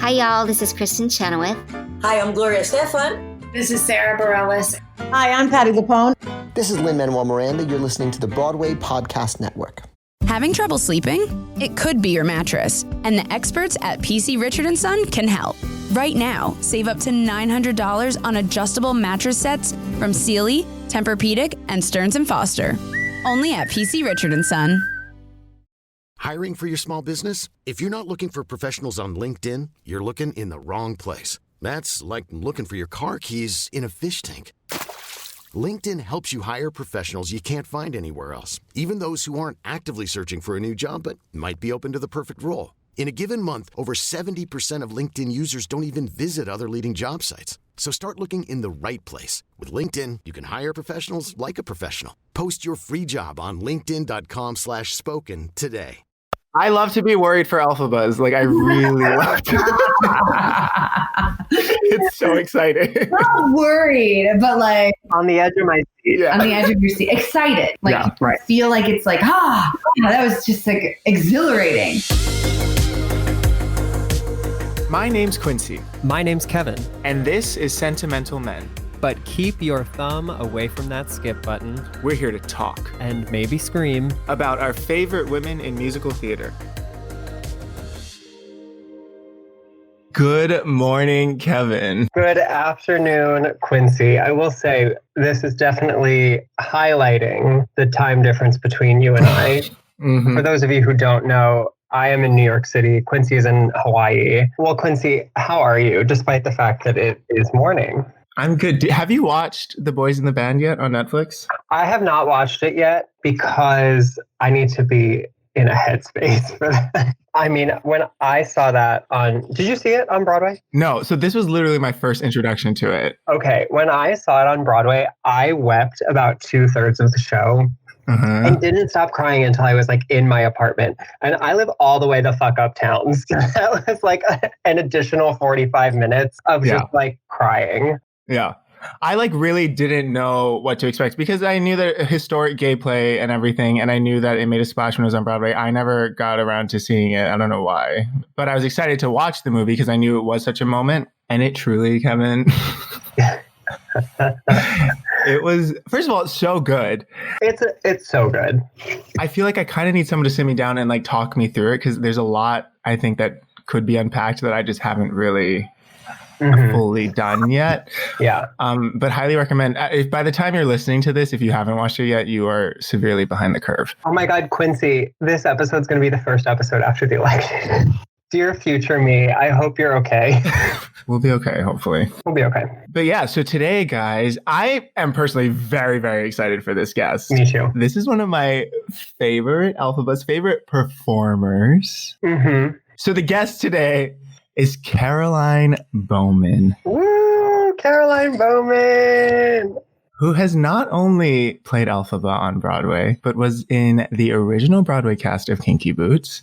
Hi, y'all. This is Kristen Chenoweth. Hi, I'm Gloria Stefan. This is Sarah Bareilles. Hi, I'm Patti LuPone. This is Lin-Manuel Miranda. You're listening to the Broadway Podcast Network. Having trouble sleeping? It could be your mattress, and the experts at PC Richard & Son can help. Right now, save up to $900 on adjustable mattress sets from Sealy, Tempur-Pedic, and Stearns & Foster. Only at PC Richard & Son. Hiring for your small business? If you're not looking for professionals on LinkedIn, you're looking in the wrong place. That's like looking for your car keys in a fish tank. LinkedIn helps you hire professionals you can't find anywhere else, even those who aren't actively searching for a new job but might be open to the perfect role. In a given month, over 70% of LinkedIn users don't even visit other leading job sites. So start looking in the right place. With LinkedIn, you can hire professionals like a professional. Post your free job on linkedin.com/spoken today. I love to be worried for Elphaba. Like, I really love to. It's so exciting. Not worried, but like On the edge of my seat. on the edge of your seat. Excited. Like, Yeah, right. feel like it's like, that was just like exhilarating. My name's Quincy, My name's Kevin, and this is Sentimental Men. but keep your thumb away from that skip button We're here to talk and maybe scream. about our favorite women in musical theater. Good morning, Kevin. Good afternoon, Quincy. I will say this is definitely highlighting the time difference between you and I. For those of you who don't know, I am in New York City. Quincy is in Hawaii. Well, Quincy, how are you, despite the fact that it is morning? I'm good. Have you watched The Boys in the Band yet on Netflix? I have not watched it yet because I need to be in a headspace for that. I mean, when I saw that did you see it on Broadway? No. So this was literally my first introduction to it. Okay. When I saw it on Broadway, I wept about 2/3 of the show. And didn't stop crying until I was like in my apartment. And I live all the way the fuck uptown. So that was like an additional 45 minutes of just like crying. Yeah. I like really didn't know what to expect because I knew that a historic gay play and everything. And I knew that it made a splash when it was on Broadway. I never got around to seeing it. I don't know why. But I was excited to watch the movie because I knew it was such a moment. And it truly, Kevin... It was, first of all, it's so good. It's so good. I feel like I kind of need someone to sit me down and like talk me through it because there's a lot I think that could be unpacked that I just haven't really fully done yet. Yeah. But highly recommend. If by the time you're listening to this, if you haven't watched it yet, you are severely behind the curve. Oh my God, Quincy, this episode's going to be the first episode after the election. Dear future me, I hope you're okay. We'll be okay, hopefully. We'll be okay. But yeah, so today, guys, I am personally very, very excited for this guest. Me too. This is one of my favorite, Elphaba's favorite performers. So the guest today is Caroline Bowman. Woo, Caroline Bowman! Who has not only played Elphaba on Broadway, but was in the original Broadway cast of Kinky Boots,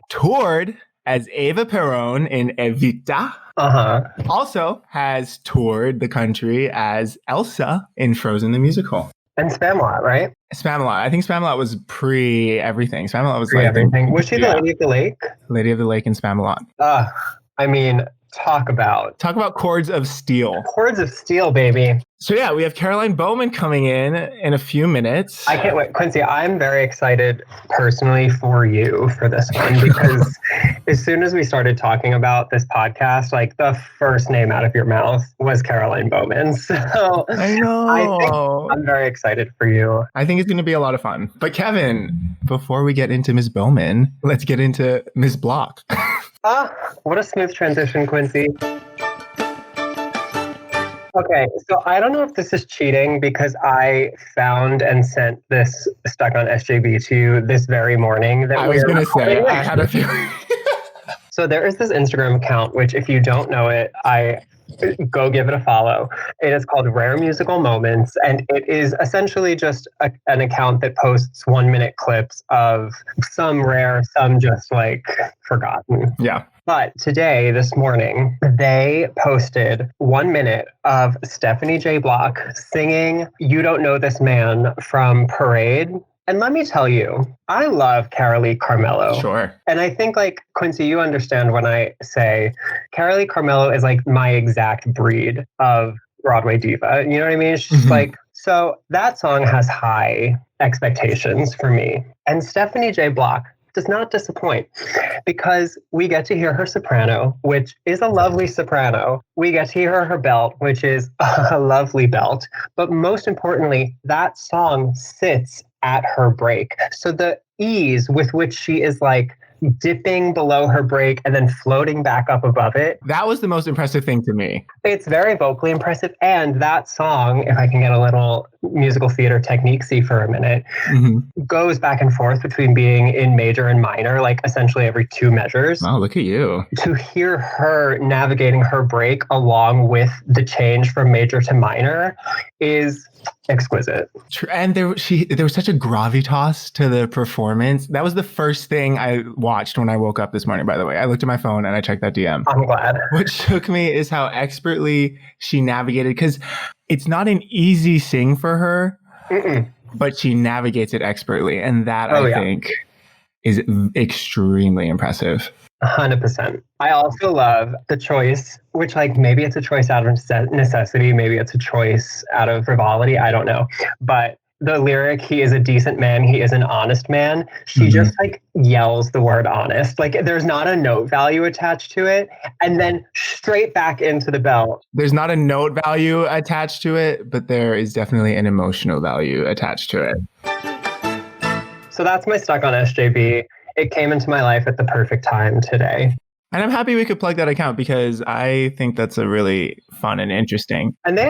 toured as Eva Perón in Evita. Also has toured the country as Elsa in Frozen the Musical. And Spamalot, right? Spamalot. I think Spamalot was pre-everything. Spamalot was everything. Was she the Lady of the Lake? Lady of the Lake in Spamalot. I mean, talk about Chords of Steel. Chords of Steel, baby. So yeah, we have Caroline Bowman coming in a few minutes. I can't wait. Quincy, I'm very excited personally for you for this one because as soon as we started talking about this podcast, like the first name out of your mouth was Caroline Bowman. So I know. I'm very excited for you. I think it's going to be a lot of fun. But Kevin, before we get into Ms. Bowman, let's get into Ms. Block. What a smooth transition, Quincy. Okay, so I don't know if this is cheating because I found and sent this stuck on SJB to you this very morning. I was going to say, I had a feeling. So there is this Instagram account, which if you don't know it, I go give it a follow. It is called Rare Musical Moments, and it is essentially just an account that posts 1-minute clips of some rare, some just like forgotten. Yeah. But today, this morning, they posted 1 minute of Stephanie J. Block singing You Don't Know This Man from Parade And let me tell you, I love Carolee Carmello. Sure. And I think like Quincy, you understand when I say Carolee Carmello is like my exact breed of Broadway diva. You know what I mean? She's just like, so that song has high expectations for me. And Stephanie J. Block does not disappoint because we get to hear her soprano, which is a lovely soprano. We get to hear her belt, which is a lovely belt. But most importantly, that song sits at her break. So the ease with which she is like dipping below her break and then floating back up above it. That was the most impressive thing to me. It's very vocally impressive. And that song, if I can get a little musical theater technique-y for a minute, goes back and forth between being in major and minor, like essentially every 2 measures. Oh, look at you. To hear her navigating her break along with the change from major to minor is exquisite. And there was such a gravitas to the performance. That was the first thing I watched when I woke up this morning, by the way. I looked at my phone and I checked that DM. I'm glad. What shook me is how expertly she navigated, because it's not an easy sing for her, but she navigates it expertly. And that, I think, is extremely impressive. 100%. I also love the choice, which like maybe it's a choice out of necessity, maybe it's a choice out of frivolity, I don't know. But the lyric, he is a decent man, he is an honest man, she just like yells the word honest. Like there's not a note value attached to it. And then straight back into the belt. There's not a note value attached to it, but there is definitely an emotional value attached to it. So that's my stuck on SJB. It came into my life at the perfect time today. And I'm happy we could plug that account because I think that's a really fun and interesting. And they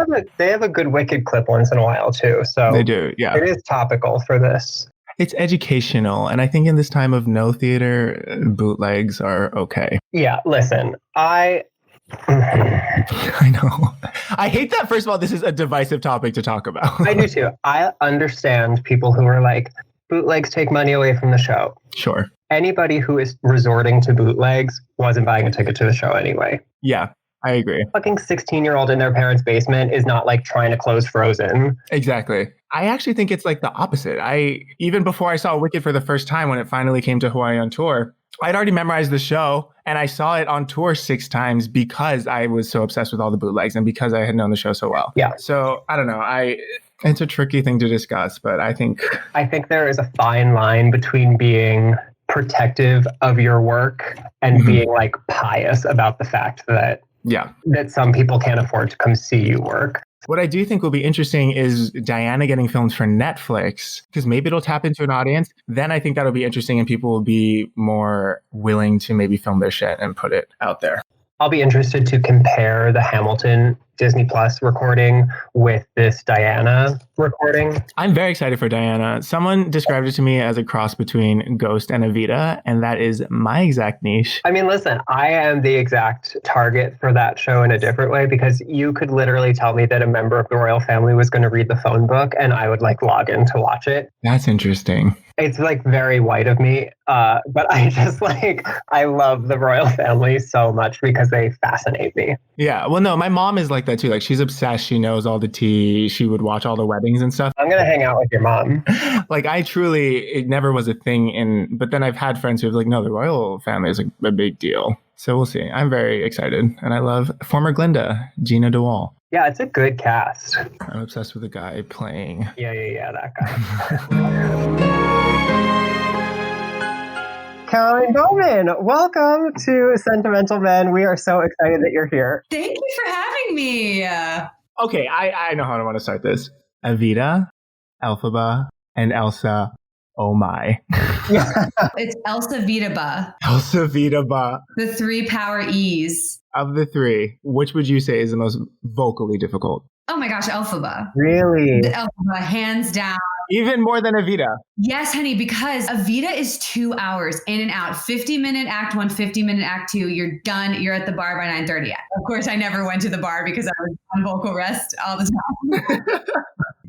have a good Wicked clip once in a while too. So they do, yeah. It is topical for this. It's educational. And I think in this time of no theater, bootlegs are okay. Yeah, listen, I know. I hate that, first of all, this is a divisive topic to talk about. I do too. I understand people who are like, bootlegs take money away from the show. Sure. Anybody who is resorting to bootlegs wasn't buying a ticket to the show anyway. Yeah, I agree. Fucking 16-year-old in their parents' basement is not like trying to close Frozen. Exactly. I actually think it's like the opposite. Even before I saw Wicked for the first time, when it finally came to Hawaii on tour, I'd already memorized the show and I saw it on tour 6 times because I was so obsessed with all the bootlegs and because I had known the show so well. Yeah. So I don't know. It's a tricky thing to discuss, but I think there is a fine line between being protective of your work and being like pious about the fact that some people can't afford to come see you work. What I do think will be interesting is Diana getting filmed for Netflix, because maybe it'll tap into an audience. Then I think that'll be interesting and people will be more willing to maybe film their shit and put it out there. I'll be interested to compare the Hamilton Disney Plus recording with this Diana recording. I'm very excited for Diana. Someone described it to me as a cross between Ghost and Evita, and that is my exact niche. I mean, listen, I am the exact target for that show in a different way, because you could literally tell me that a member of the royal family was going to read the phone book and I would like log in to watch it. That's interesting. It's like very white of me, but I just I love the royal family so much because they fascinate me. Yeah, well, no, my mom is like that too. Like she's obsessed. She knows all the tea. She would watch all the weddings and stuff. I'm going to hang out with your mom. Like it never was a thing. But then I've had friends who have like, no, the royal family is like a big deal. So we'll see. I'm very excited. And I love former Glinda, Gina DeWall. Yeah, it's a good cast. I'm obsessed with the guy playing. Yeah, that guy. Caroline Bowman, welcome to Sentimental Men. We are so excited that you're here. Thank you for having me. Okay, I know how I want to start this. Evita, Elphaba, and Elsa. Oh my. It's Elsa Vitaba. Elsa Vitaba. The 3 power E's. Of the 3, which would you say is the most vocally difficult? Oh my gosh, Elphaba. Really? The Elphaba, hands down. Even more than Evita. Yes, honey, because Evita is 2 hours in and out. 50-minute act 1, 50-minute act 2. You're done. You're at the bar by 9:30. Of course, I never went to the bar because I was on vocal rest all the time.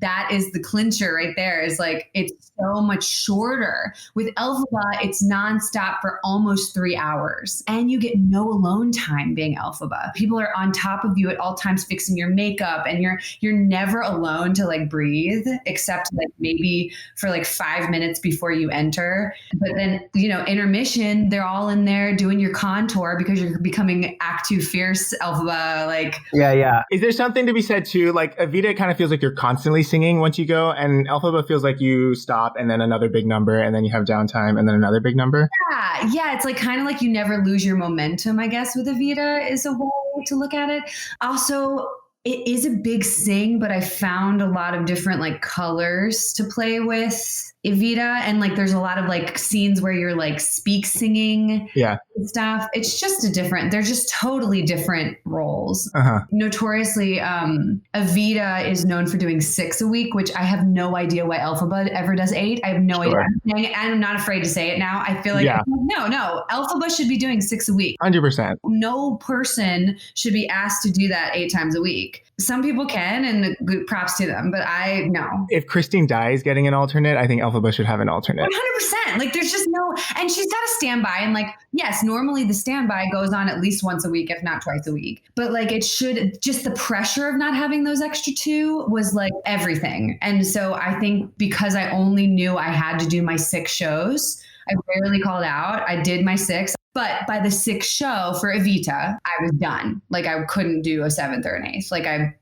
that is the clincher right there, is like, it's so much shorter. With Elphaba, it's nonstop for almost 3 hours, and you get no alone time being Elphaba. People are on top of you at all times fixing your makeup, and you're never alone to like breathe, except like maybe for like 5 minutes before you enter. But then, you know, intermission, they're all in there doing your contour because you're becoming Act 2 fierce Elphaba. Like, yeah. Is there something to be said too? Like Evita kind of feels like you're constantly singing once you go, and Elphaba feels like you stop and then another big number, and then you have downtime and then another big number. Yeah. It's like kind of like you never lose your momentum, I guess, with Evita is a way to look at it. Also, it is a big sing, but I found a lot of different like colors to play with Evita, and like there's a lot of like scenes where you're like speak singing and stuff. It's just they're just totally different roles. Notoriously, Evita is known for doing 6 a week, which I have no idea why Elphaba ever does 8. I have no idea. And I'm not afraid to say it now. I feel like no, Elphaba should be doing 6 a week. 100%. No person should be asked to do that 8 times a week. Some people can, and good props to them, but no. If Christine Dye is getting an alternate, I think Elphaba should have an alternate. 100%. Like there's just no, and she's got a standby, and like, yes, normally the standby goes on at least once a week, if not twice a week. But like it should, just the pressure of not having those extra 2 was like everything. And so I think because I only knew I had to do my 6 shows, I rarely called out. I did my 6. But by the 6th show for Evita, I was done. Like I couldn't do a 7th or an 8th. Like I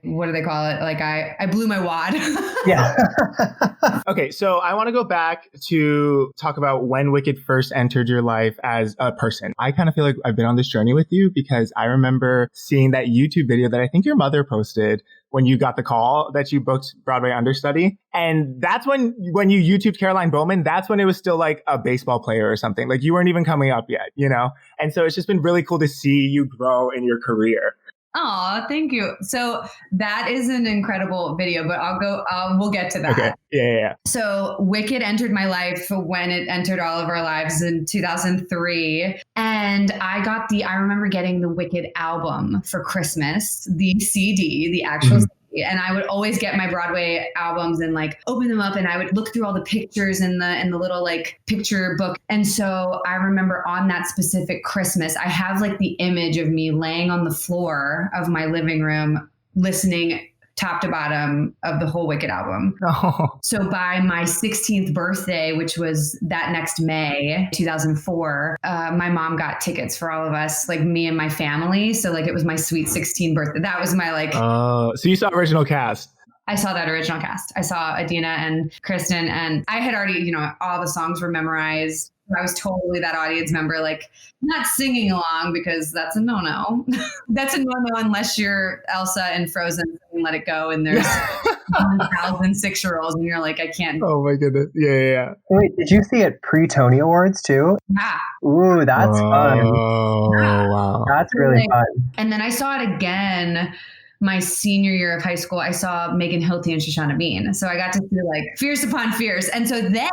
what do they call it? Like I blew my wad. Yeah. Okay, so I want to go back to talk about when Wicked first entered your life as a person. I kind of feel like I've been on this journey with you because I remember seeing that YouTube video that I think your mother posted when you got the call that you booked Broadway understudy. And that's when you YouTubed Caroline Bowman, that's when it was still like a baseball player or something. Like you weren't even coming up yet, you know? And so it's just been really cool to see you grow in your career. Oh, thank you. So that is an incredible video, but we'll get to that. Okay. Yeah. So Wicked entered my life when it entered all of our lives in 2003. And I remember getting the Wicked album for Christmas, the CD, the actual CD. And I would always get my Broadway albums and like open them up, and I would look through all the pictures in the little like picture book. And so I remember on that specific Christmas, I have like the image of me laying on the floor of my living room, listening top to bottom of the whole Wicked album. Oh. So by my 16th birthday, which was that next May, 2004, my mom got tickets for all of us, like me and my family. So like it was my sweet 16th birthday. That was my like... Oh, so you saw original cast. I saw that original cast. I saw Adina and Kristen, and I had already, you know, all the songs were memorized. I was totally that audience member, like not singing along because that's a no-no. That's a no-no unless you're Elsa and Frozen and Let It Go and there's 1,000 6-year-olds and you're like, I can't. Oh my goodness. Yeah. Wait, did you see it pre-Tony Awards too? Yeah. Ooh, that's fun. Oh, wow. That's really fun. And then I saw it again my senior year of high school. I saw Megan Hilty and Shoshana Bean. So I got to see like Fierce Upon Fierce. And so then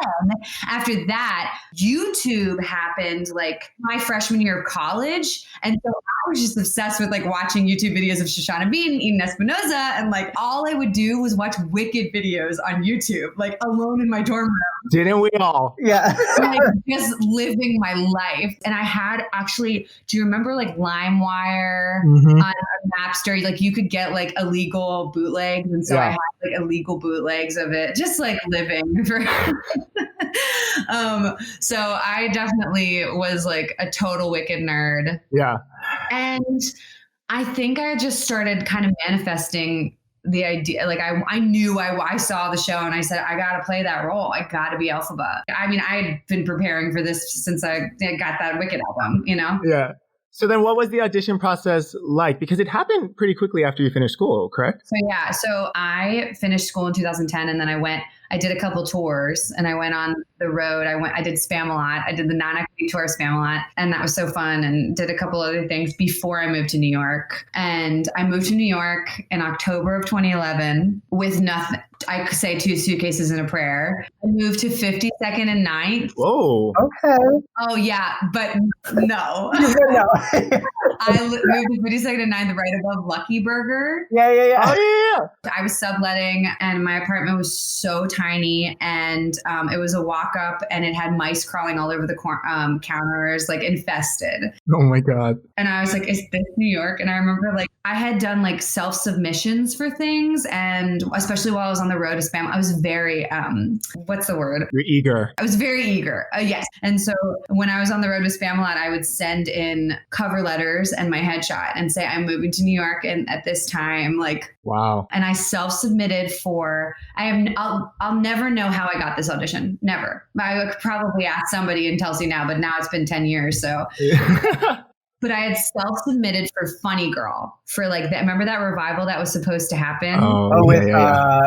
after that, YouTube happened like my freshman year of college. And so I was just obsessed with like watching YouTube videos of Shoshana Bean, Eden Espinosa. And like all I would do was watch Wicked videos on YouTube, like alone in my dorm room. Didn't we all? Yeah. Like just living my life. And I had actually, do you remember like LimeWire on Napster? Like you could get like illegal bootlegs. And so I had like illegal bootlegs of it, just like living for so I definitely was like a total Wicked nerd. Yeah. And I think I just started kind of manifesting the idea. Like I knew I saw the show and I said, I got to play that role. I got to be Elphaba. I mean, I had been preparing for this since I got that Wicked album, you know? Yeah. So then what was the audition process like? Because it happened pretty quickly after you finished school, correct? So I finished school in 2010 and then I did a couple tours and I went on the road. I did Spamalot. I did the non-equity tour of Spamalot, and that was so fun, and did a couple other things before I moved to New York. And I moved to New York in October of 2011 with nothing. I could say 2 suitcases and a prayer. I moved to 52nd and 9th. Whoa. Okay. Oh yeah, but no. No. I moved to 52nd and 9th right above Lucky Burger. Yeah. Oh, yeah. I was subletting and my apartment was so tiny and it was a walk up and it had mice crawling all over the counters, like infested. Oh my God. And I was like, is this New York? And I remember like I had done like self-submissions for things. And especially while I was on the road to Spam, I was very, what's the word? You're eager. I was very eager. Yes. And so when I was on the road to Spamalot, I would send in cover letters and my headshot and say, I'm moving to New York. And at this time, like, wow. And I self-submitted for, I'll never know how I got this audition. Never. I would probably ask somebody in Telsey now, but now it's been 10 years. So, but I had self-submitted for Funny Girl for like that. Remember that revival that was supposed to happen? With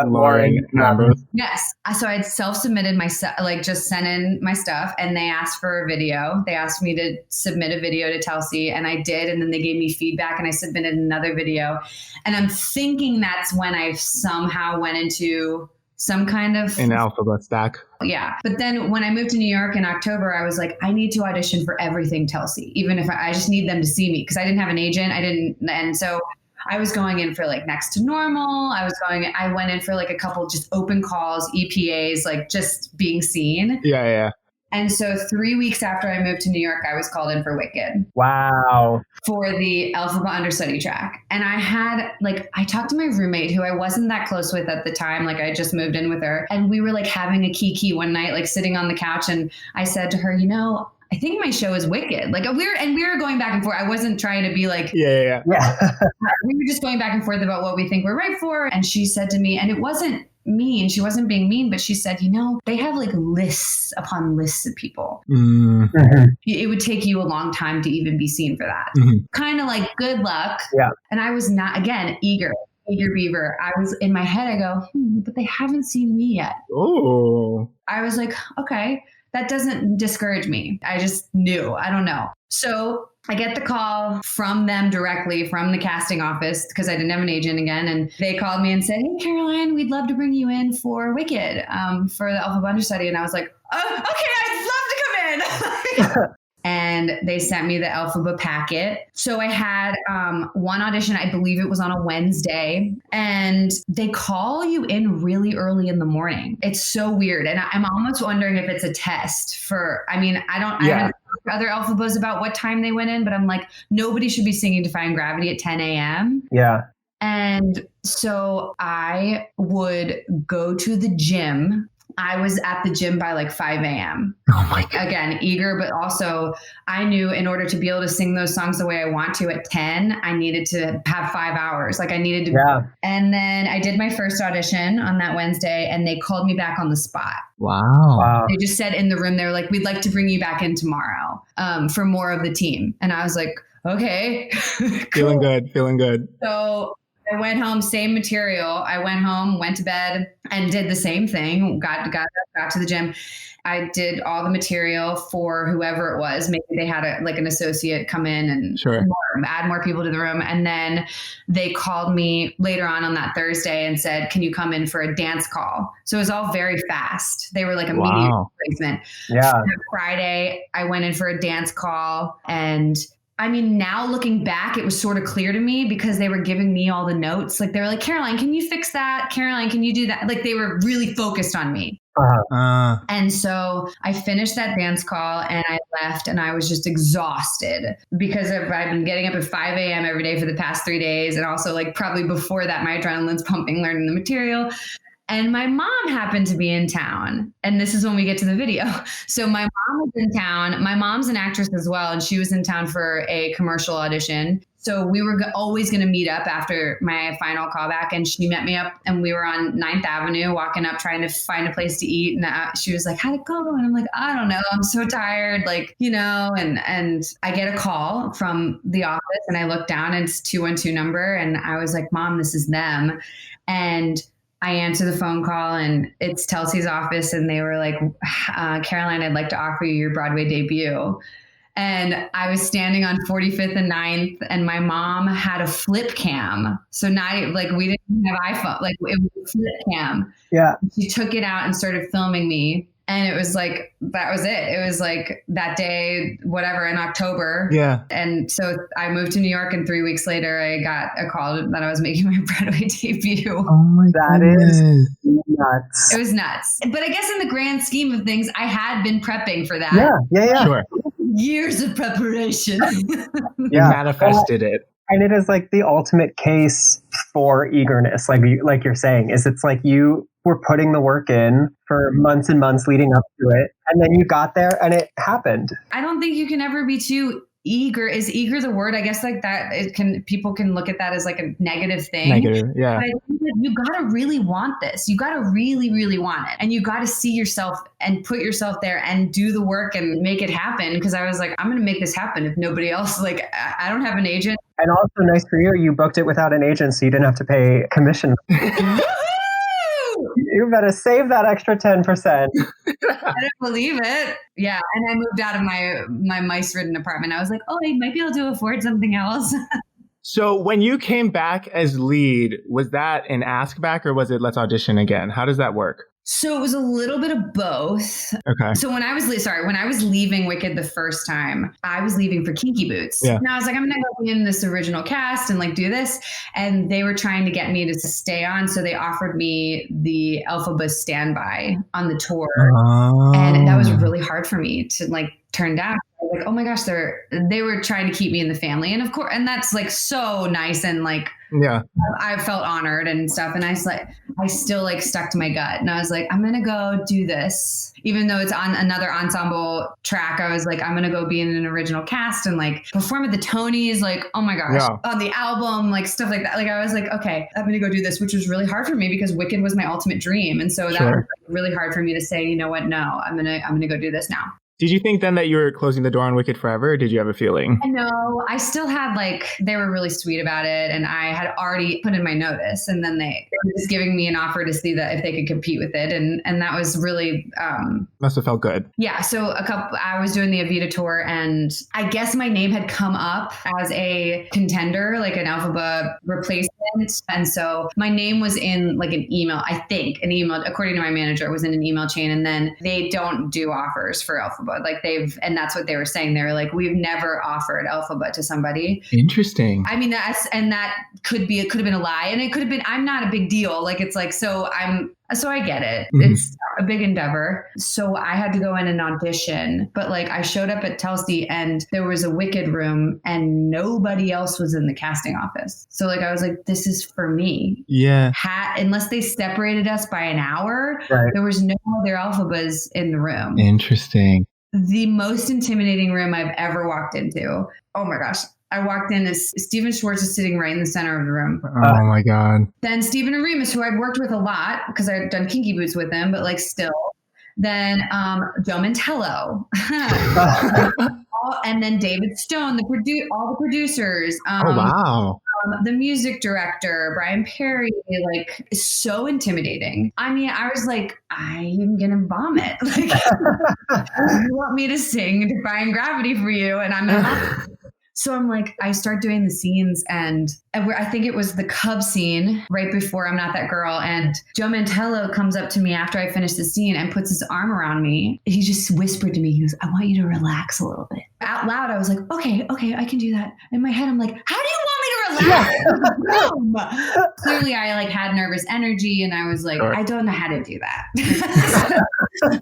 Lauren Ambrose. Yes. So I had self-submitted like just sent in my stuff and they asked for a video. They asked me to submit a video to Telsey and I did. And then they gave me feedback and I submitted another video. And I'm thinking that's when I somehow went into some kind of an Elphaba stack. Yeah. But then when I moved to New York in October, I was like, I need to audition for everything Telsey, even if I just need them to see me because I didn't have an agent. And so I was going in for like Next to Normal. I went in for like a couple just open calls, EPAs, like just being seen. Yeah. And so 3 weeks after I moved to New York, I was called in for Wicked. Wow. For the Elphaba understudy track. And I talked to my roommate who I wasn't that close with at the time. Like I just moved in with her and we were like having a kiki one night, like sitting on the couch. And I said to her, I think my show is Wicked. Like we were going back and forth. I wasn't trying to be like, yeah. We were just going back and forth about what we think we're right for. And she said to me, and it wasn't mean. She wasn't being mean, but she said, they have like lists upon lists of people. Mm-hmm. It would take you a long time to even be seen for that. Mm-hmm. Kind of like good luck. Yeah. And I was not, again, eager beaver. I was in my head, I go, but they haven't seen me yet. Oh. I was like, okay, that doesn't discourage me. I just knew, I don't know. So I get the call from them directly from the casting office because I didn't have an agent again. And they called me and said, hey, Caroline, we'd love to bring you in for Wicked for the Elphaba understudy. And I was like, oh, okay, I'd love to come in. And they sent me the Elphaba packet. So I had one audition, I believe it was on a Wednesday, and they call you in really early in the morning. It's so weird. And I'm almost wondering if it's a test I haven't talked to other Elphabas about what time they went in, but I'm like, nobody should be singing Defying Gravity at 10 a.m. Yeah. And so I would go to the gym. I was at the gym by like 5 a.m. Oh my God. Again, eager, but also I knew in order to be able to sing those songs the way I want to at 10, I needed to have 5 hours. Like I needed to. Yeah. And then I did my first audition on that Wednesday and they called me back on the spot. Wow. They just said in the room, they were like, we'd like to bring you back in tomorrow for more of the team. And I was like, okay. Cool. Feeling good. So I went home, same material. I went home, went to bed and did the same thing. Got to the gym. I did all the material for whoever it was. Maybe they had an associate come in and add more people to the room. And then they called me later on that Thursday and said, can you come in for a dance call? So it was all very fast. They were like immediate replacement. Yeah. So Friday, I went in for a dance call and I mean, now looking back, it was sort of clear to me because they were giving me all the notes. Like they were like, Caroline, can you fix that? Caroline, can you do that? Like they were really focused on me. And so I finished that dance call and I left and I was just exhausted because I've been getting up at 5 a.m. every day for the past 3 days. And also like probably before that, my adrenaline's pumping, learning the material. And my mom happened to be in town. And this is when we get to the video. So my mom was in town. My mom's an actress as well. And she was in town for a commercial audition. So we were always going to meet up after my final callback. And she met me up and we were on 9th Avenue walking up, trying to find a place to eat. And she was like, how'd it go? And I'm like, I don't know. I'm so tired. Like, and I get a call from the office and I look down and it's 212 number. And I was like, Mom, this is them. And I answer the phone call and it's Telsey's office. And they were like, Caroline, I'd like to offer you your Broadway debut. And I was standing on 45th and 9th and my mom had a flip cam. So not like we didn't have iPhone, like it was a flip cam. Yeah. She took it out and started filming me. And it was like, that was it. It was like that day, whatever, in October. Yeah. And so I moved to New York, and 3 weeks later, I got a call that I was making my Broadway debut. Oh my That is nuts. It was nuts. But I guess in the grand scheme of things, I had been prepping for that. Yeah. Sure. Years of preparation. You manifested it. And it is like the ultimate case for eagerness, like you're saying, is it's like you were putting the work in for months and months leading up to it, and then you got there and it happened. I don't think you can ever be too eager. Is eager the word? I guess like that, people can look at that as like a negative thing. Negative, yeah. But I think that you gotta really want this. You gotta really, really want it. And you gotta see yourself and put yourself there and do the work and make it happen. Because I was like, I'm gonna make this happen if nobody else, like, I don't have an agent. And also nice for you booked it without an agent, so you didn't have to pay commission. You better save that extra 10%. I didn't believe it. Yeah. And I moved out of my mice-ridden apartment. I was like, oh, I might be able to afford something else. So when you came back as lead, was that an ask back or was it let's audition again? How does that work? So it was a little bit of both. Okay. So when I was leaving Wicked the first time, I was leaving for Kinky Boots. Yeah. And I was like, I'm going to go in this original cast and like do this. And they were trying to get me to stay on. So they offered me the Elphaba standby on the tour. Oh. And that was really hard for me to like turn down. I was like, oh my gosh, they were trying to keep me in the family. And of course, and that's like so nice. And like, yeah, I felt honored and stuff. And I still like stuck to my gut. And I was like, I'm going to go do this. Even though it's on another ensemble track, I was like, I'm going to go be in an original cast and like perform at the Tonys. Like, oh my gosh, on the album, like stuff like that. Like I was like, okay, I'm going to go do this, which was really hard for me because Wicked was my ultimate dream. And so that was like, really hard for me to say, you know what? No, I'm going to go do this now. Did you think then that you were closing the door on Wicked forever, or did you have a feeling? No, I still had they were really sweet about it, and I had already put in my notice, and then they were just giving me an offer to see that if they could compete with it, and that was really must have felt good. Yeah, so I was doing the Evita tour, and I guess my name had come up as a contender, like an Elphaba replacement, and so my name was in like an email. I think an email, according to my manager, it was in an email chain, and then they don't do offers for Elphaba. Like and that's what they were saying. They were like, we've never offered Elphaba to somebody. Interesting. I mean, that could have been a lie, and it could have been, I'm not a big deal. Like, it's like, so I get it. Mm-hmm. It's a big endeavor. So I had to go in and audition, but like I showed up at Telsey and there was a Wicked room and nobody else was in the casting office. So like, I was like, this is for me. Yeah. Unless they separated us by an hour, there was no other Elphabas in the room. Interesting. The most intimidating room I've ever walked into. Oh my gosh. I walked in as Steven Schwartz is sitting right in the center of the room. Oh my God. Then Stephen Aremus, who I'd worked with a lot because I'd done Kinky Boots with him, but like still. Then Joe Mantello. And then David Stone, all the producers. Oh, wow. The music director, Brian Perry, like so intimidating. I mean, I was like, I am going to vomit. Like, you want me to sing Defying Gravity for you? And I'm going to So I'm like, I start doing the scenes and I think it was the Cub scene right before I'm Not That Girl. And Joe Mantello comes up to me after I finish the scene and puts his arm around me. He just whispered to me, he goes, I want you to relax a little bit. Out loud, I was like, okay, I can do that. In my head, I'm like, how do you want me to relax? Clearly, I like had nervous energy and I was like, I don't know how to do that.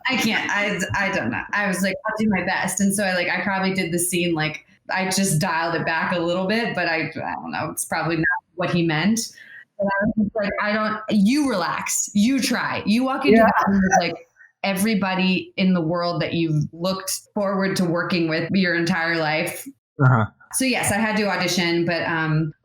I can't, I don't know. I was like, I'll do my best. And so I probably did the scene like, I just dialed it back a little bit, but I don't know. It's probably not what he meant. But I was just like, you relax, you try. You walk into that room with like everybody in the world that you've looked forward to working with your entire life. Uh-huh. So yes, I had to audition, but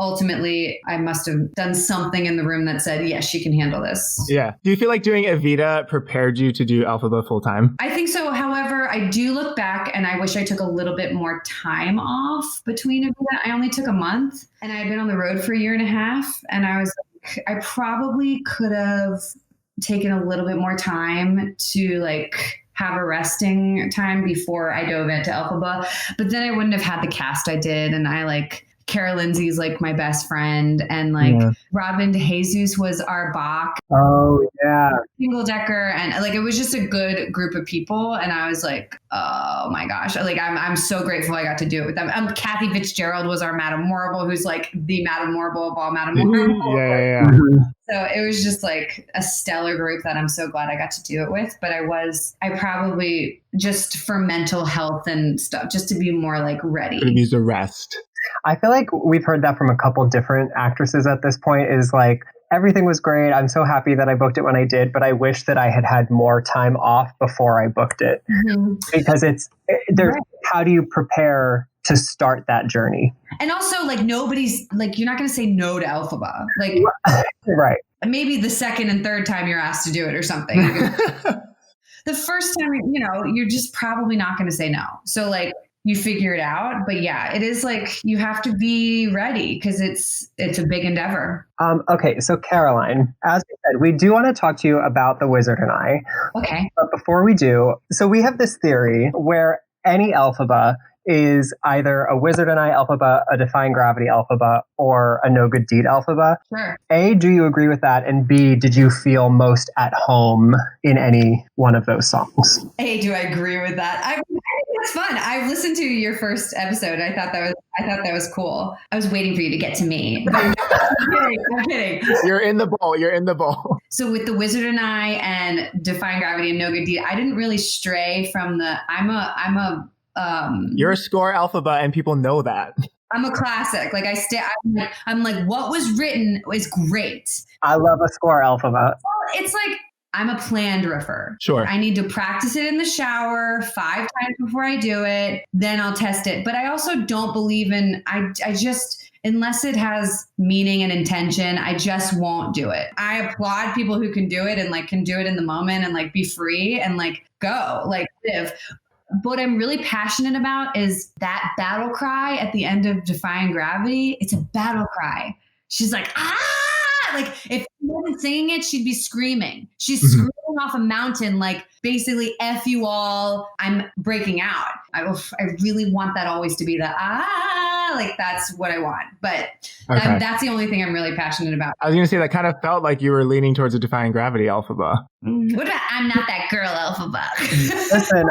ultimately I must have done something in the room that said, yes, she can handle this. Yeah. Do you feel like doing Evita prepared you to do Elphaba full time? I think so. However, I do look back and I wish I took a little bit more time off between Evita. I only took a month and I had been on the road for a year and a half. And I was like, I probably could have taken a little bit more time to like have a resting time before I dove into Elphaba, but then I wouldn't have had the cast I did. And I like Cara Lindsay's like my best friend, and like Robin DeJesus was our Bach. Oh yeah. Single decker, and like it was just a good group of people, and I was like, oh my gosh, like I'm so grateful I got to do it with them. Kathy Fitzgerald was our Madame Morrible, who's like the Madame Morrible of all Madame Morrible. Yeah. So it was just like a stellar group that I'm so glad I got to do it with. But I probably just for mental health and stuff, just to be more like ready. Could use a rest. I feel like we've heard that from a couple different actresses at this point, is like, everything was great. I'm so happy that I booked it when I did, but I wish that I had had more time off before I booked it. Because how do you prepare to start that journey? And also, like, nobody's like, you're not going to say no to Elphaba. Like, right. Maybe the second and third time you're asked to do it or something. The first time, you're just probably not going to say no. So like, you figure it out. But yeah, it is like, you have to be ready because it's a big endeavor. Okay. So Caroline, as we said, we do want to talk to you about The Wizard and I. Okay. But before we do, so we have this theory where any Elphaba is either a Wizard and I Elphaba, a Defying Gravity Elphaba, or a No Good Deed Elphaba. Sure. A, do you agree with that? And B, did you feel most at home in any one of those songs? A, do I agree with that? I think it's fun. I've listened to your first episode. I thought that was cool. I was waiting for you to get to me. But I'm kidding. You're in the bowl. So with The Wizard and I and Defying Gravity and No Good Deed, I didn't really stray from the you're a score Elphaba, and people know that. I'm a classic. Like I'm like, what was written is great. I love a score Elphaba. Well, it's like, I'm a planned riffer. Sure. I need to practice it in the shower 5 times before I do it. Then I'll test it. But I also don't believe in, I just, unless it has meaning and intention, I just won't do it. I applaud people who can do it and like can do it in the moment and like be free and like go, like live. What I'm really passionate about is that battle cry at the end of Defying Gravity. It's a battle cry. She's like, ah! Like if she wasn't singing it, she'd be screaming. She's screaming off a mountain, like basically F you all, I'm breaking out. I really want that always to be the like that's what I want. But that's the only thing I'm really passionate about. I was going to say that kind of felt like you were leaning towards a Defying Gravity Elphaba. What about I'm not that girl Elphaba? Listen,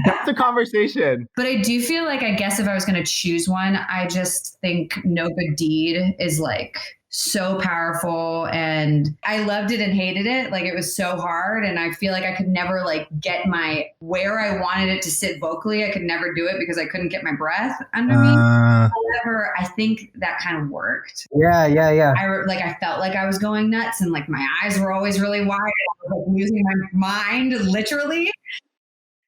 that's a conversation. But I do feel like, I guess if I was going to choose one, I just think No Good Deed is like so powerful, and I loved it and hated it. Like it was so hard, and I feel like I could never like get where I wanted it to sit vocally. I could never do it because I couldn't get my breath under me. However, I think that kind of worked. Yeah. I felt like I was going nuts, and like my eyes were always really wide. I was like losing my mind, literally.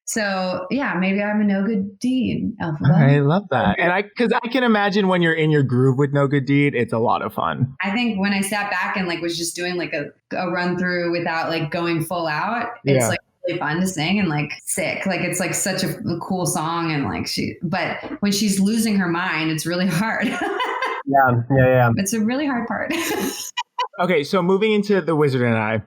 So yeah, maybe I'm a No Good Deed Elphaba. I love that. And because I can imagine when you're in your groove with No Good Deed, it's a lot of fun. I think when I sat back and like was just doing like a run through without like going full out, it's like really fun to sing and like sick. Like it's like such a cool song, and like but when she's losing her mind, it's really hard. Yeah. It's a really hard part. Okay, so moving into The Wizard and I,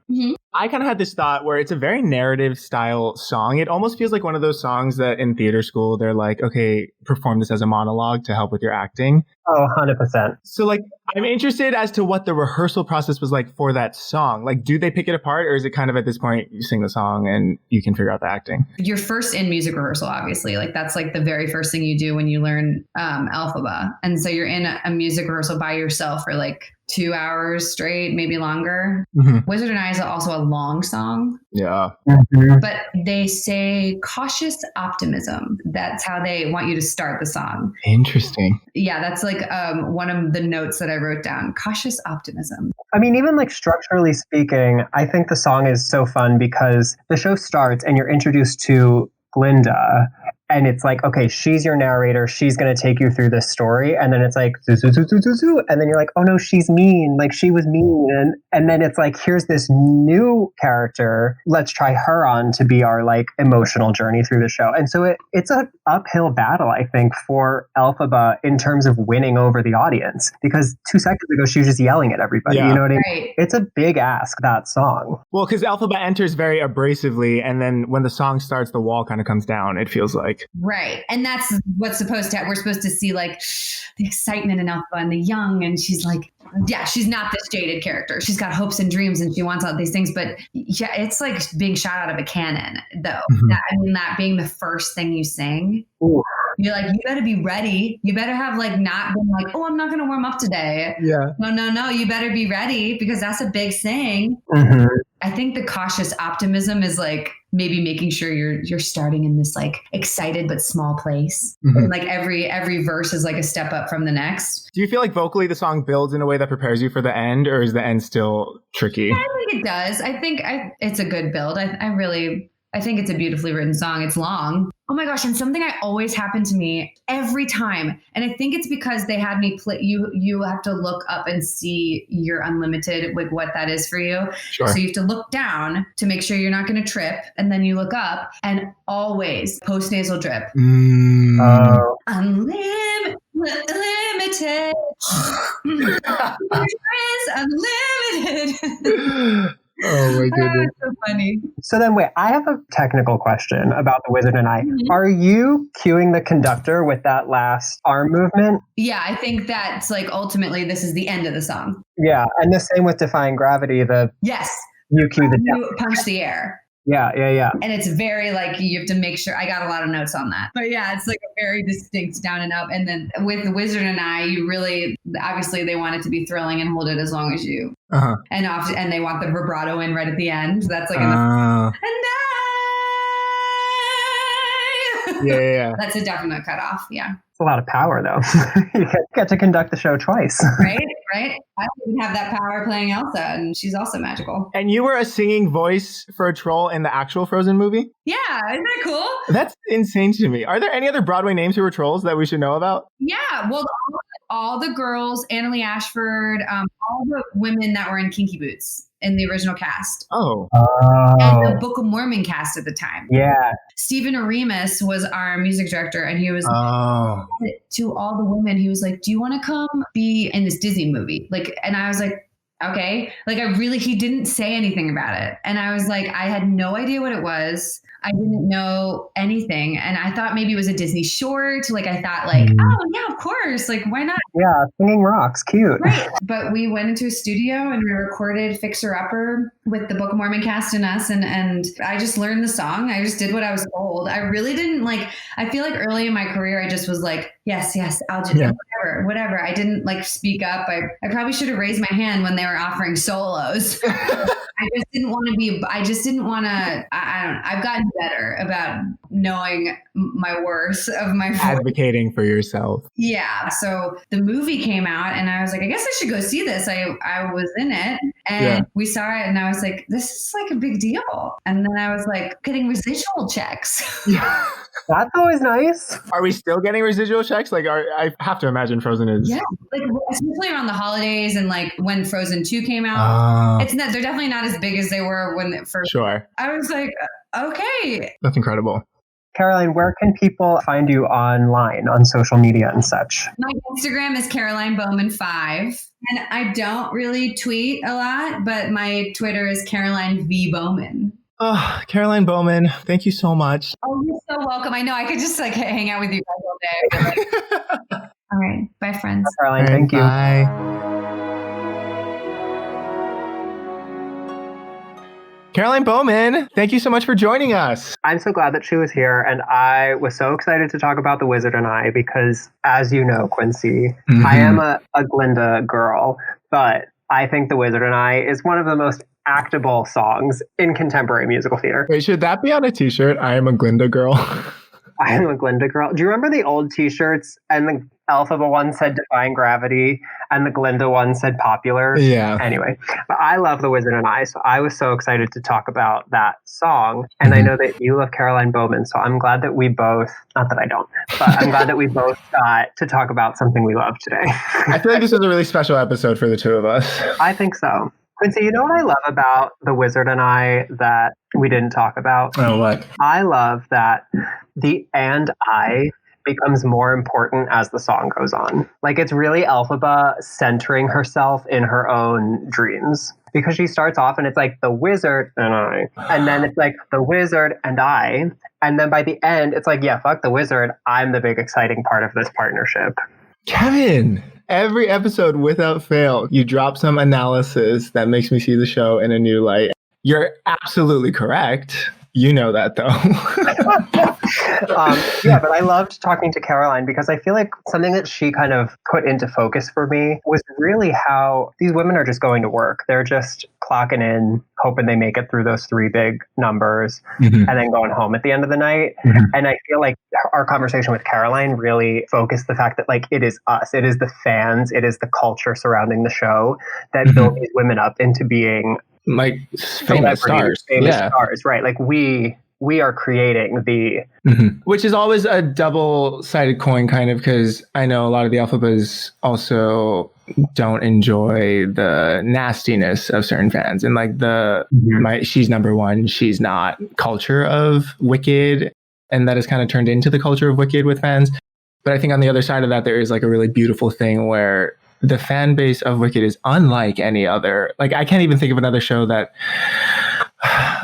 I kind of had this thought where it's a very narrative style song. It almost feels like one of those songs that in theater school, they're like, okay, perform this as a monologue to help with your acting. Oh, 100%. So like, I'm interested as to what the rehearsal process was like for that song. Like, do they pick it apart, or is it kind of at this point you sing the song and you can figure out the acting? You're first in music rehearsal, obviously. Like that's like the very first thing you do when you learn Elphaba. And so you're in a music rehearsal by yourself for like 2 hours straight, maybe longer. Wizard and I is also a long song. Yeah. But they say cautious optimism. That's how they want you to start the song. Interesting. Yeah, that's like one of the notes that I wrote down. Cautious optimism. I mean, even like structurally speaking, I think the song is so fun because the show starts and you're introduced to Glinda. And it's like, okay, she's your narrator. She's going to take you through this story. And then it's like, zoo, zoo, zoo, zoo, zoo, zoo. And then you're like, oh no, she's mean. Like she was mean. And then it's like, here's this new character. Let's try her on to be our like emotional journey through the show. And so it's an uphill battle, I think, for Elphaba in terms of winning over the audience. Because 2 seconds ago, she was just yelling at everybody. Yeah. You know what I mean? Right. It's a big ask, that song. Well, because Elphaba enters very abrasively. And then when the song starts, the wall kind of comes down, it feels like. like. Right. And that's what's supposed to, we're supposed to see like the excitement in Elphaba and the young. And she's like, yeah, she's not this jaded character. She's got hopes and dreams and she wants all these things. But yeah, it's like being shot out of a cannon, though. That being the first thing you sing. Ooh. You're like, you better be ready. You better have like not been like, oh, I'm not going to warm up today. Yeah. No. You better be ready because that's a big thing. I think the cautious optimism is like maybe making sure you're starting in this like excited but small place. And like every verse is like a step up from the next. Do you feel like vocally the song builds in a way that prepares you for the end, or is the end still tricky? Yeah, I think it does. I think it's a good build. I think it's a beautifully written song. It's long. Oh my gosh. And something I always happened to me every time. And I think it's because they had me play. You have to look up and see your unlimited, like what that is for you. Sure. So you have to look down to make sure you're not going to trip. And then you look up and always post-nasal drip. Unlimited. Unlimited. Oh my goodness. That's so funny. So then wait, I have a technical question about The Wizard and I. Are you cueing the conductor with that last arm movement? Yeah, I think that's like ultimately this is the end of the song. Yeah, and the same with Defying Gravity, Yes. You cue the You punch the air. Yeah. And it's very like, you have to make sure, I got a lot of notes on that. But yeah, it's like a very distinct down and up. And then with The Wizard and I, you really, obviously they want it to be thrilling and hold it as long as you. And they want the vibrato in right at the end. That's like, yeah. That's a definite cutoff. Yeah. It's a lot of power though. You get to conduct the show twice. Right. I don't even have that power playing Elsa, and she's also magical. And you were a singing voice for a troll in the actual Frozen movie? Yeah, isn't that cool? That's insane to me. Are there any other Broadway names who were trolls that we should know about? Yeah, well, all the girls, Annalie Ashford, all the women that were in Kinky Boots in the original cast. Oh. And the Book of Mormon cast at the time. Yeah. Stephen Aremus was our music director, and he was to all the women, he was like, do you want to come be in this Disney movie? Like, and I was like, okay. Like he didn't say anything about it. And I was like, I had no idea what it was. I didn't know anything. And I thought maybe it was a Disney short. Like I thought like, oh yeah, of course. Like why not? Yeah. Singing rocks. Cute. Right. But we went into a studio and we recorded Fixer Upper with the Book of Mormon cast and us. And I just learned the song. I just did what I was told. I really didn't I feel like early in my career, I just was like, yes, I'll just whatever. I didn't speak up. I probably should have raised my hand when they were offering solos. I just didn't want to, I've gotten better about knowing my worth of my voice. Advocating for yourself. Yeah. So the movie came out and I was like, I guess I should go see this. I was in it and we saw it and I was like, this is like a big deal. And then I was like getting residual checks. Yeah. That's always nice. Are we still getting residual checks? I have to imagine Frozen is. Yeah. Especially around the holidays and when Frozen 2 came out. They're definitely not as big as they were when it first. Sure. I was like, okay. That's incredible. Caroline, where can people find you online on social media and such? My Instagram is Caroline Bowman 5. And I don't really tweet a lot, but my Twitter is Caroline V. Bowman. Oh, Caroline Bowman, thank you so much. Oh, you're so welcome. I know I could just hang out with you guys all day. All right. Bye, friends. Caroline, thank you. Bye. Caroline Bowman, thank you so much for joining us. I'm so glad that she was here, and I was so excited to talk about The Wizard and I because, as you know, Quincy, I am a Glinda girl, but I think The Wizard and I is one of the most actable songs in contemporary musical theater. Wait, should that be on a t-shirt? I am a Glinda girl. I am a Glinda girl. Do you remember the old t-shirts and the Elphaba one said Defying Gravity and the Glinda one said Popular? Yeah. Anyway, but I love The Wizard and I, so I was so excited to talk about that song. And I know that you love Caroline Bowman, so I'm glad that we both, not that I don't, but I'm glad that we both got to talk about something we love today. I feel like this was a really special episode for the two of us. I think so. Quincy, you know what I love about The Wizard and I that we didn't talk about? Oh, what? I love that the "and I" becomes more important as the song goes on. It's really Elphaba centering herself in her own dreams. because she starts off and it's like the wizard and I, and then it's like the wizard and I, and then by the end it's like, yeah, fuck the wizard, I'm the big exciting part of this partnership. Kevin, every episode without fail, you drop some analysis that makes me see the show in a new light. You're absolutely correct. You know that, though. Yeah, but I loved talking to Caroline because I feel like something that she kind of put into focus for me was really how these women are just going to work. They're just clocking in, hoping they make it through those 3 big numbers, and then going home at the end of the night. And I feel like our conversation with Caroline really focused the fact that, like, it is us, it is the fans, it is the culture surrounding the show that build these women up into being like famous stars, right? Like we are creating the which is always a double-sided coin, kind of, because I know a lot of the Elphabas also don't enjoy the nastiness of certain fans and like the she's number one, she's not culture of Wicked, and that has kind of turned into the culture of Wicked with fans. But I think on the other side of that, there is like a really beautiful thing where the fan base of Wicked is unlike any other. Like, I can't even think of another show that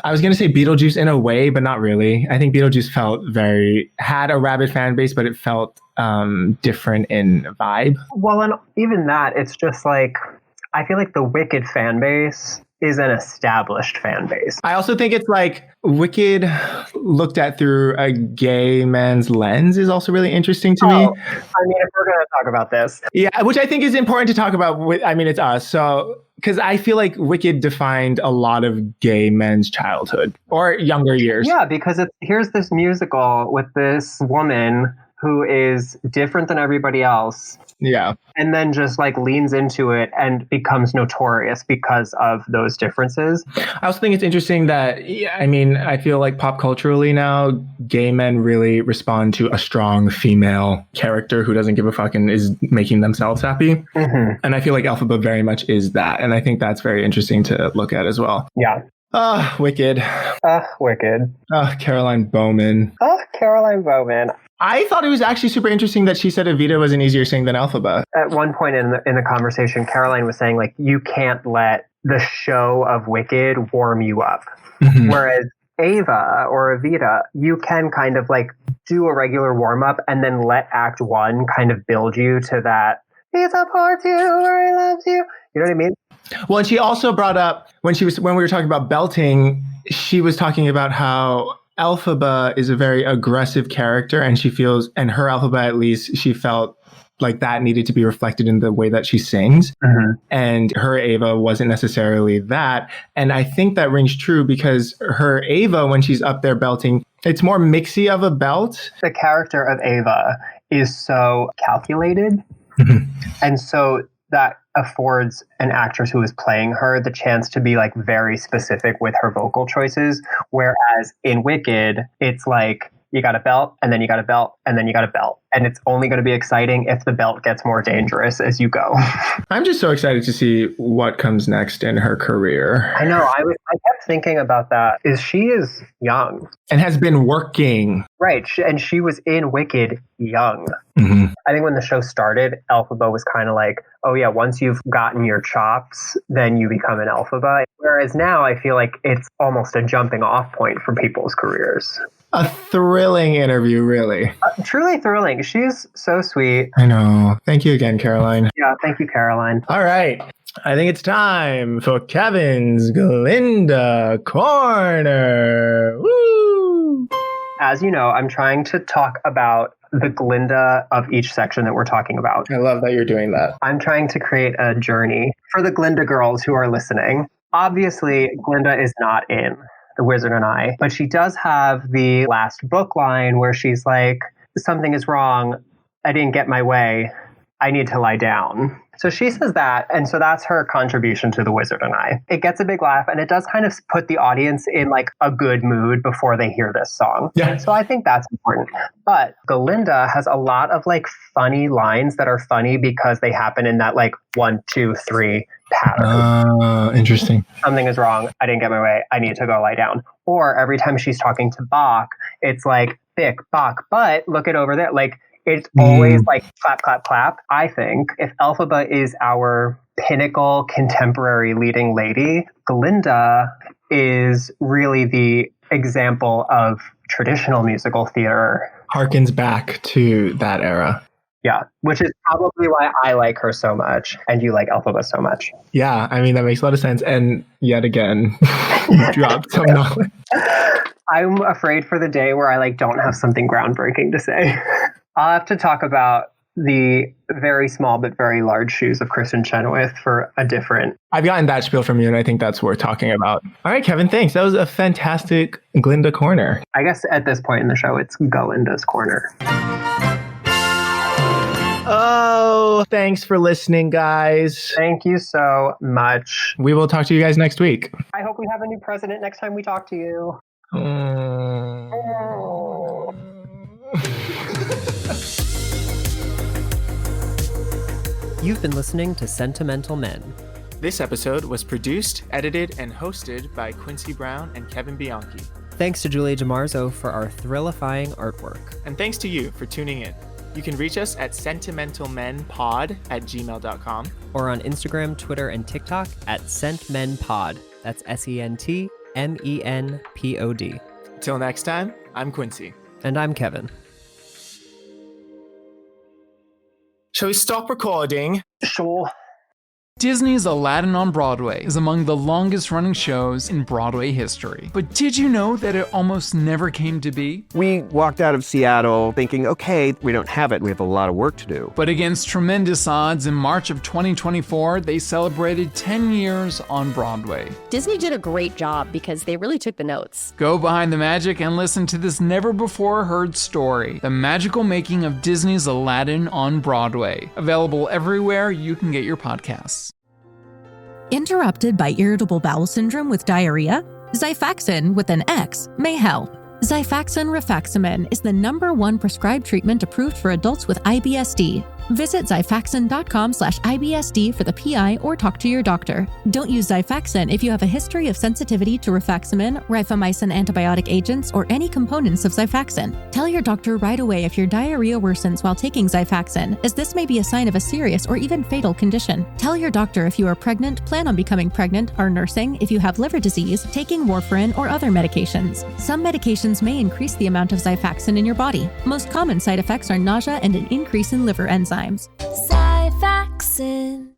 I was going to say Beetlejuice in a way, but not really. I think Beetlejuice had a rabid fan base, but it felt different in vibe. Well, and even that, it's just like, I feel like the Wicked fan base is an established fan base. I also think it's like Wicked looked at through a gay man's lens is also really interesting to me. I mean, if we're going to talk about this. Yeah, which I think is important to talk about. It's us. So, because I feel like Wicked defined a lot of gay men's childhood or younger years. Yeah, because here's this musical with this woman who is different than everybody else. Yeah. And then just like leans into it and becomes notorious because of those differences. I also think it's interesting that, I feel like pop culturally now, gay men really respond to a strong female character who doesn't give a fuck and is making themselves happy. And I feel like Elphaba very much is that. And I think that's very interesting to look at as well. Yeah. Wicked. Wicked. Caroline Bowman. Caroline Bowman. I thought it was actually super interesting that she said Evita was an easier sing than Elphaba. At one point in the conversation, Caroline was saying, like, you can't let the show of Wicked warm you up. Whereas Ava or Evita, you can kind of like do a regular warm up and then let Act 1 kind of build you to that, he supports you or he loves you. You know what I mean? Well, and she also brought up when we were talking about belting, she was talking about how Elphaba is a very aggressive character, and and her Elphaba, at least, she felt like that needed to be reflected in the way that she sings. And her Ava wasn't necessarily that. And I think that rings true because her Ava, when she's up there belting, it's more mixy of a belt. The character of Ava is so calculated. And so that affords an actress who is playing her the chance to be like very specific with her vocal choices. Whereas in Wicked, it's like, you got a belt, and then you got a belt, and then you got a belt. And it's only going to be exciting if the belt gets more dangerous as you go. I'm just so excited to see what comes next in her career. I know. I kept thinking about that. She is young. And has been working. Right. And she was in Wicked young. I think when the show started, Elphaba was kind of like, oh yeah, once you've gotten your chops, then you become an Elphaba. Whereas now I feel like it's almost a jumping off point for people's careers. A thrilling interview, really. Truly thrilling. She's so sweet. I know. Thank you again, Caroline. Yeah, thank you, Caroline. All right. I think it's time for Kevin's Glinda Corner. Woo! As you know, I'm trying to talk about the Glinda of each section that we're talking about. I love that you're doing that. I'm trying to create a journey for the Glinda girls who are listening. Obviously, Glinda is not in The Wizard and I, but she does have the last book line where she's like, something is wrong. I didn't get my way. I need to lie down. So she says that, and so that's her contribution to The Wizard and I. It gets a big laugh, and it does kind of put the audience in like a good mood before they hear this song. Yeah. So I think that's important. But Glinda has a lot of like funny lines that are funny because they happen in that like 1, 2, 3 pattern. Interesting. Something is wrong. I didn't get my way. I need to go lie down. Or every time she's talking to Bach, it's like, Bick, Bach, but look it over there. Like, it's always like clap, clap, clap. I think if Elphaba is our pinnacle contemporary leading lady, Glinda is really the example of traditional musical theater. Harkens back to that era. Yeah, which is probably why I like her so much and you like Elphaba so much. Yeah, I mean, that makes a lot of sense. And yet again, you dropped some knowledge. I'm afraid for the day where I don't have something groundbreaking to say. I'll have to talk about the very small but very large shoes of Kristen Chenoweth for a different... I've gotten that spiel from you, and I think that's worth talking about. All right, Kevin, thanks. That was a fantastic Glinda Corner. I guess at this point in the show, it's Glinda's Corner. Oh, thanks for listening, guys. Thank you so much. We will talk to you guys next week. I hope we have a new president next time we talk to you. You've been listening to Sentimental Men. This episode was produced, edited, and hosted by Quincy Brown and Kevin Bianchi. Thanks to Julie DiMarzo for our thrillifying artwork. And thanks to you for tuning in. You can reach us at sentimentalmenpod@gmail.com. Or on Instagram, Twitter, and TikTok at SentMenPod. That's SentMenPod. Till next time, I'm Quincy. And I'm Kevin. Shall we stop recording? Sure. Disney's Aladdin on Broadway is among the longest-running shows in Broadway history. But did you know that it almost never came to be? We walked out of Seattle thinking, okay, we don't have it. We have a lot of work to do. But against tremendous odds, in March of 2024, they celebrated 10 years on Broadway. Disney did a great job because they really took the notes. Go behind the magic and listen to this never-before-heard story, the magical making of Disney's Aladdin on Broadway. Available everywhere you can get your podcasts. Interrupted by irritable bowel syndrome with diarrhea? Xifaxan with an X may help. Xifaxan rifaximin is the #1 prescribed treatment approved for adults with IBS-D. Visit Xifaxan.com/IBS-D for the PI or talk to your doctor. Don't use Xifaxan if you have a history of sensitivity to rifaximin, rifamycin antibiotic agents, or any components of Xifaxan. Tell your doctor right away if your diarrhea worsens while taking Xifaxan, as this may be a sign of a serious or even fatal condition. Tell your doctor if you are pregnant, plan on becoming pregnant, are nursing, if you have liver disease, taking warfarin, or other medications. Some medications may increase the amount of Xifaxan in your body. Most common side effects are nausea and an increase in liver enzymes. Xifaxan.